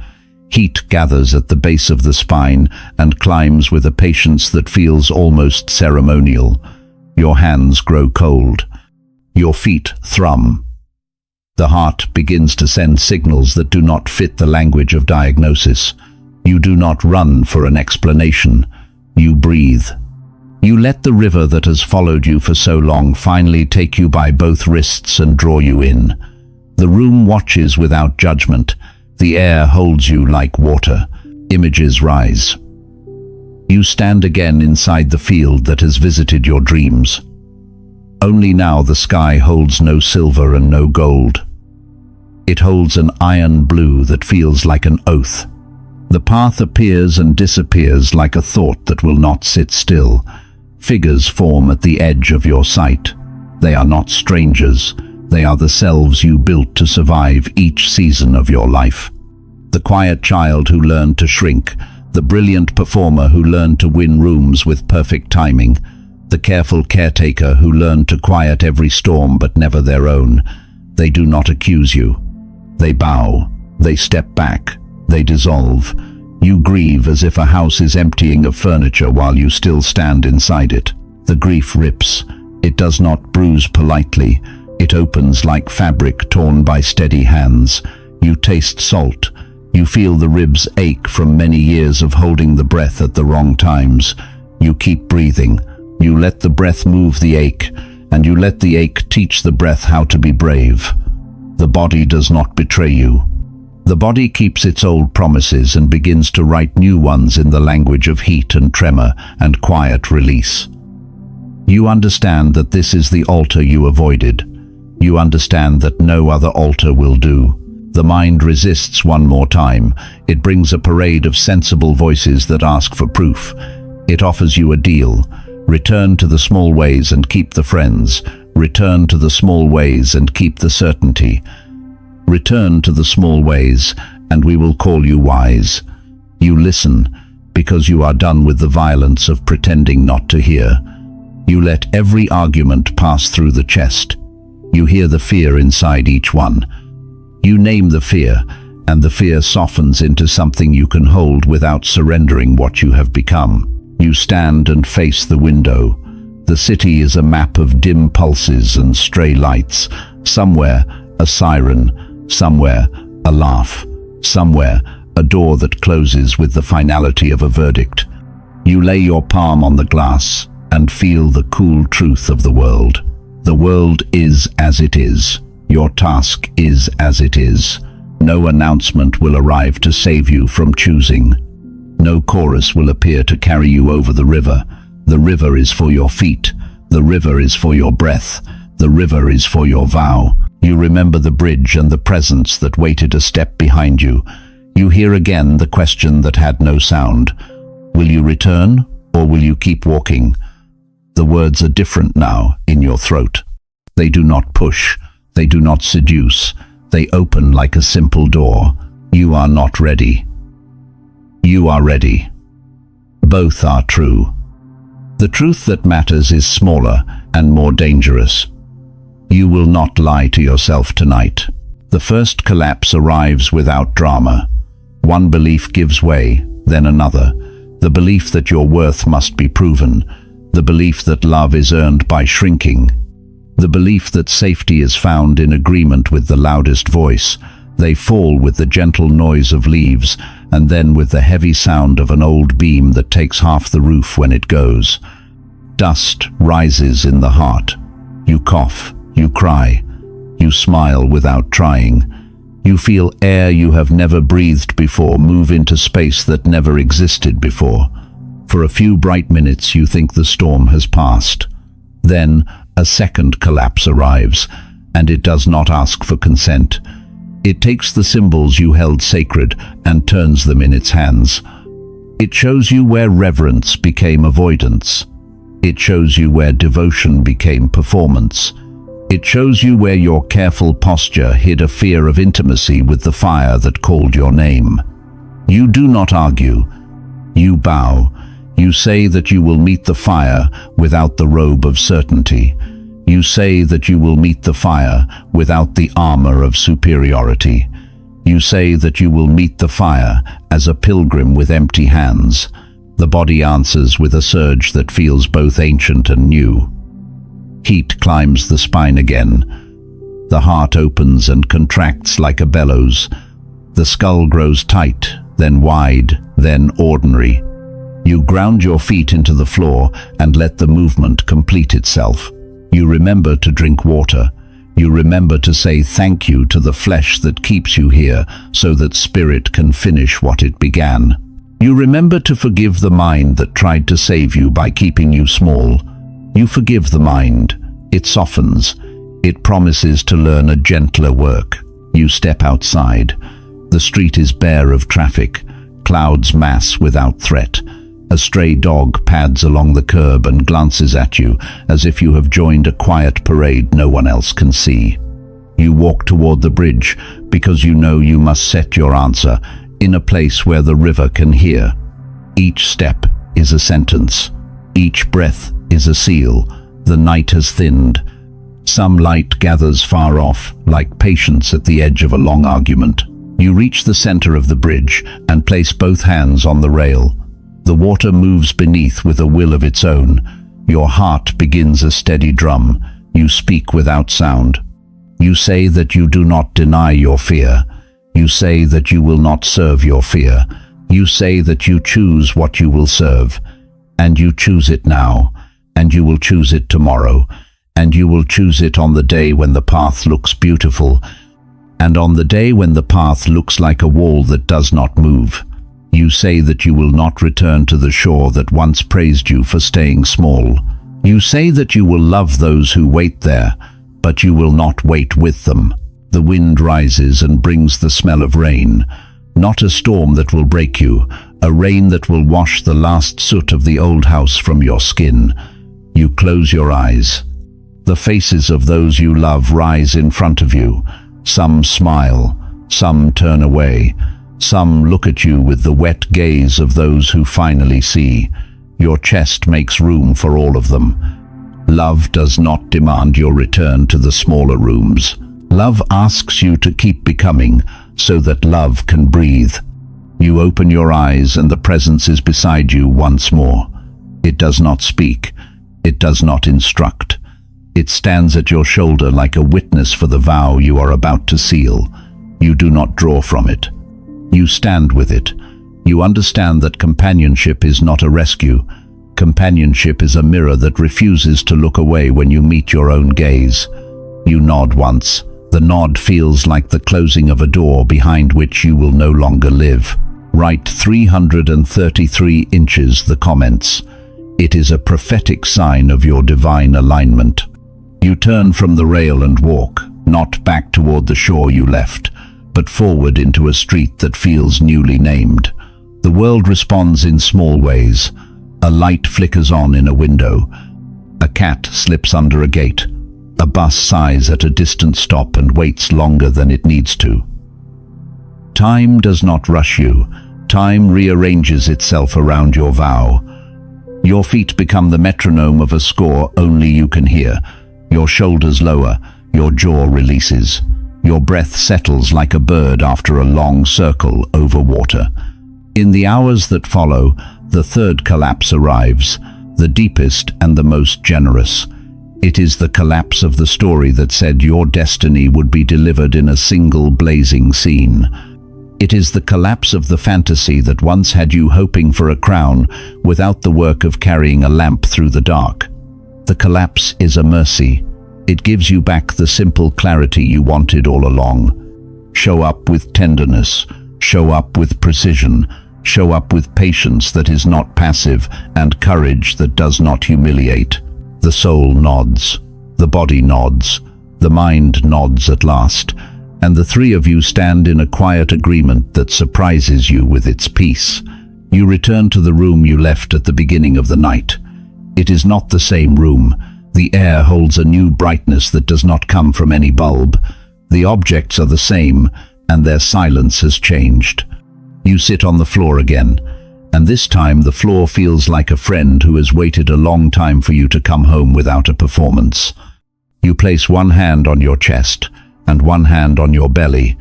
Heat gathers at the base of the spine and climbs with a patience that feels almost ceremonial. Your hands grow cold. Your feet thrum. The heart begins to send signals that do not fit the language of diagnosis. You do not run for an explanation. You breathe. You let the river that has followed you for so long finally take you by both wrists and draw you in. The room watches without judgment. The air holds you like water. Images rise. You stand again inside the field that has visited your dreams. Only now the sky holds no silver and no gold. It holds an iron blue that feels like an oath. The path appears and disappears like a thought that will not sit still. Figures form at the edge of your sight. They are not strangers. They are the selves you built to survive each season of your life. The quiet child who learned to shrink, the brilliant performer who learned to win rooms with perfect timing, the careful caretaker who learned to quiet every storm but never their own. They do not accuse you. They bow. They step back. They dissolve. You grieve as if a house is emptying of furniture while you still stand inside it. The grief rips. It does not bruise politely. It opens like fabric torn by steady hands. You taste salt. You feel the ribs ache from many years of holding the breath at the wrong times. You keep breathing. You let the breath move the ache, and you let the ache teach the breath how to be brave. The body does not betray you. The body keeps its old promises and begins to write new ones in the language of heat and tremor and quiet release. You understand that this is the altar you avoided. You understand that no other altar will do. The mind resists one more time. It brings a parade of sensible voices that ask for proof. It offers you a deal. Return to the small ways and keep the friends. Return to the small ways and keep the certainty. Return to the small ways, and we will call you wise. You listen, because you are done with the violence of pretending not to hear. You let every argument pass through the chest. You hear the fear inside each one. You name the fear, and the fear softens into something you can hold without surrendering what you have become. You stand and face the window. The city is a map of dim pulses and stray lights. Somewhere, a siren. Somewhere, a laugh. Somewhere, a door that closes with the finality of a verdict. You lay your palm on the glass and feel the cool truth of the world. The world is as it is. Your task is as it is. No announcement will arrive to save you from choosing. No chorus will appear to carry you over the river. The river is for your feet. The river is for your breath. The river is for your vow. You remember the bridge and the presence that waited a step behind you. You hear again the question that had no sound. Will you return, or will you keep walking? The words are different now in your throat. They do not push. They do not seduce. They open like a simple door. You are not ready. You are ready. Both are true. The truth that matters is smaller and more dangerous. You will not lie to yourself tonight. The first collapse arrives without drama. One belief gives way, then another. The belief that your worth must be proven. The belief that love is earned by shrinking. The belief that safety is found in agreement with the loudest voice. They fall with the gentle noise of leaves, and then with the heavy sound of an old beam that takes half the roof when it goes. Dust rises in the heart. You cough, you cry, you smile without trying. You feel air you have never breathed before move into space that never existed before. For a few bright minutes you think the storm has passed. Then a second collapse arrives, and it does not ask for consent. It takes the symbols you held sacred and turns them in its hands. It shows you where reverence became avoidance. It shows you where devotion became performance. It shows you where your careful posture hid a fear of intimacy with the fire that called your name. You do not argue. You bow. You say that you will meet the fire without the robe of certainty. You say that you will meet the fire without the armor of superiority. You say that you will meet the fire as a pilgrim with empty hands. The body answers with a surge that feels both ancient and new. Heat climbs the spine again. The heart opens and contracts like a bellows. The skull grows tight, then wide, then ordinary. You ground your feet into the floor and let the movement complete itself. You remember to drink water. You remember to say thank you to the flesh that keeps you here so that spirit can finish what it began. You remember to forgive the mind that tried to save you by keeping you small. You forgive the mind. It softens. It promises to learn a gentler work. You step outside. The street is bare of traffic. Clouds mass without threat. A stray dog pads along the curb and glances at you as if you have joined a quiet parade no one else can see. You walk toward the bridge because you know you must set your answer in a place where the river can hear. Each step is a sentence. Each breath is a seal. The night has thinned. Some light gathers far off, like patience at the edge of a long argument. You reach the center of the bridge and place both hands on the rail. The water moves beneath with a will of its own. Your heart begins a steady drum. You speak without sound. You say that you do not deny your fear. You say that you will not serve your fear. You say that you choose what you will serve. And you choose it now, and you will choose it tomorrow, and you will choose it on the day when the path looks beautiful, and on the day when the path looks like a wall that does not move. You say that you will not return to the shore that once praised you for staying small. You say that you will love those who wait there, but you will not wait with them. The wind rises and brings the smell of rain, not a storm that will break you, a rain that will wash the last soot of the old house from your skin. You close your eyes. The faces of those you love rise in front of you. Some smile, some turn away, some look at you with the wet gaze of those who finally see. Your chest makes room for all of them. Love does not demand your return to the smaller rooms. Love asks you to keep becoming so that love can breathe. You open your eyes and the presence is beside you once more. It does not speak. It does not instruct. It stands at your shoulder like a witness for the vow you are about to seal. You do not draw from it. You stand with it. You understand that companionship is not a rescue. Companionship is a mirror that refuses to look away when you meet your own gaze. You nod once. The nod feels like the closing of a door behind which you will no longer live. Write 333 inches the comments. It is a prophetic sign of your divine alignment. You turn from the rail and walk, not back toward the shore you left, but forward into a street that feels newly named. The world responds in small ways. A light flickers on in a window. A cat slips under a gate. A bus sighs at a distant stop and waits longer than it needs to. Time does not rush you. Time rearranges itself around your vow. Your feet become the metronome of a score only you can hear. Your shoulders lower, your jaw releases. Your breath settles like a bird after a long circle over water. In the hours that follow, the third collapse arrives, the deepest and the most generous. It is the collapse of the story that said your destiny would be delivered in a single blazing scene. It is the collapse of the fantasy that once had you hoping for a crown without the work of carrying a lamp through the dark. The collapse is a mercy. It gives you back the simple clarity you wanted all along. Show up with tenderness. Show up with precision. Show up with patience that is not passive and courage that does not humiliate. The soul nods. The body nods. The mind nods at last. And the three of you stand in a quiet agreement that surprises you with its peace. You return to the room you left at the beginning of the night. It is not the same room. The air holds a new brightness that does not come from any bulb. The objects are the same, and their silence has changed. You sit on the floor again, and this time the floor feels like a friend who has waited a long time for you to come home without a performance. You place one hand on your chest and one hand on your belly,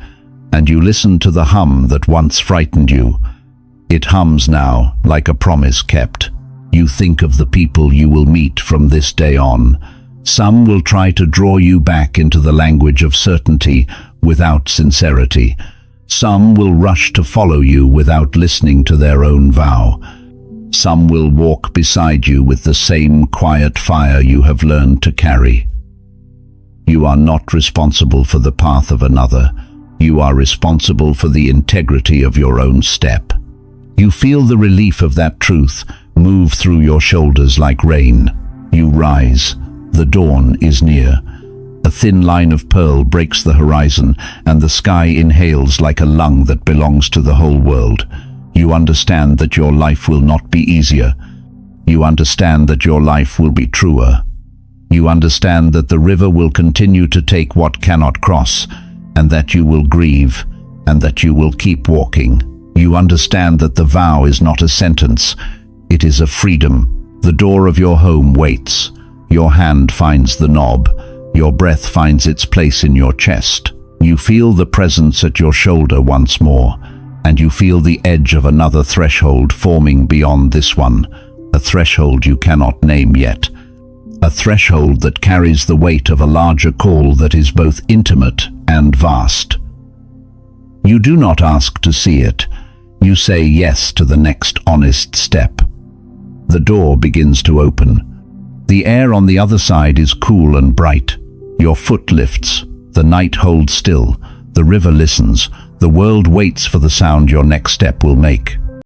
and you listen to the hum that once frightened you. It hums now like a promise kept. You think of the people you will meet from this day on. Some will try to draw you back into the language of certainty without sincerity. Some will rush to follow you without listening to their own vow. Some will walk beside you with the same quiet fire you have learned to carry. You are not responsible for the path of another. You are responsible for the integrity of your own step. You feel the relief of that truth move through your shoulders like rain. You rise. The dawn is near. A thin line of pearl breaks the horizon, and the sky inhales like a lung that belongs to the whole world. You understand that your life will not be easier. You understand that your life will be truer. You understand that the river will continue to take what cannot cross, and that you will grieve, and that you will keep walking. You understand that the vow is not a sentence. It is a freedom. The door of your home waits. Your hand finds the knob. Your breath finds its place in your chest. You feel the presence at your shoulder once more, and you feel the edge of another threshold forming beyond this one, a threshold you cannot name yet, a threshold that carries the weight of a larger call that is both intimate and vast. You do not ask to see it. You say yes to the next honest step. The door begins to open. The air on the other side is cool and bright. Your foot lifts. The night holds still. The river listens. The world waits for the sound your next step will make.